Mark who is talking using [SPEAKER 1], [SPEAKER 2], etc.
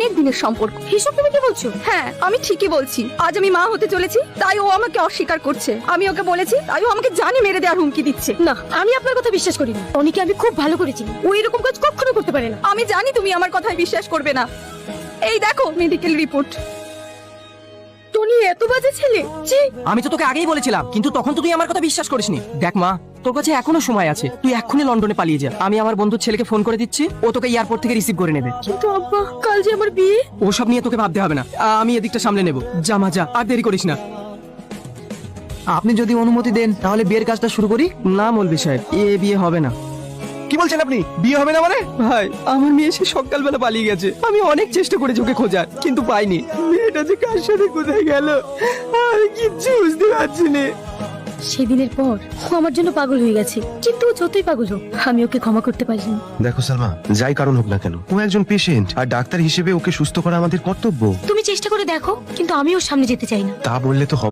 [SPEAKER 1] অনেক দিনের সম্পর্ক।
[SPEAKER 2] এসব তুমি কি বলছো?
[SPEAKER 1] হ্যাঁ, আমি ঠিকই বলছি। আজ আমি মা হতে চলেছি, তাই ও আমাকে অস্বীকার করছে। আমি ওকে বলেছি, তাই ও আমাকে জানে মেরে দেওয়ার হুমকি দিচ্ছে।
[SPEAKER 2] না, আমি আপনার কথা বিশ্বাস করি না। টনিকে আমি খুব ভালো করেছি, ও এরকম কাজ কখনো করতে পারে না।
[SPEAKER 1] আমি জানি তুমি আমার কথায় বিশ্বাস করবে না। এই দেখো মেডিকেল রিপোর্ট।
[SPEAKER 2] টনি এত বাজে ছেলে। ছি।
[SPEAKER 3] আমি তো তোকে আগেই বলেছিলাম, কিন্তু তখন তো তুই আমার কথা বিশ্বাস করিসনি। দেখ মা, তোর কাছে এখনো সময় আছে, তুই এক্ষুনি লন্ডনে পালিয়ে যা। আমি আমার বন্ধুর ছেলেকে ফোন করে দিচ্ছি, ও তোকে এয়ারপোর্ট থেকে রিসিভ করে নেবে।
[SPEAKER 2] কিন্তু আব্বা, কাল যে আমার বিয়ে।
[SPEAKER 3] ওসব নিয়ে তোকে ভাবতে হবে না, আমি এদিকটা সামলে নেব। যা মা যা, আর দেরি করিস না।
[SPEAKER 4] আপনি যদি অনুমতি দেন তাহলে বিয়ের কাজটা শুরু করি।
[SPEAKER 3] না মৌলভী সাহেব, বিয়ে হবে না।
[SPEAKER 4] কি বলছেন আপনি? বিয়ে হবে না মানে?
[SPEAKER 3] ভাই, আমার মেয়ে সে সকালবেলা পালিয়ে গেছে। আমি অনেক চেষ্টা করেছি ওকে খোঁজার, কিন্তু পাইনি। মেয়েটা যে কার সাথে কোথায় গেল আমি কিচ্ছু বুঝতে পারছি না।
[SPEAKER 2] সেদিনের পর ও আমার জন্য পাগল হয়ে গেছে, কিন্তু ও যতই পাগল হোক আমি ওকে ক্ষমা করতে পারিনি।
[SPEAKER 5] দেখো সালমা, যাই কারণ হোক না কেন, ও একজন পেশেন্ট, আর ডাক্তার হিসেবে ওকে সুস্থ করা আমাদের কর্তব্য।
[SPEAKER 2] তুমি চেষ্টা করে দেখো, কিন্তু আমি ওর সামনে যেতে চাই না।
[SPEAKER 5] তা বললে তো হবে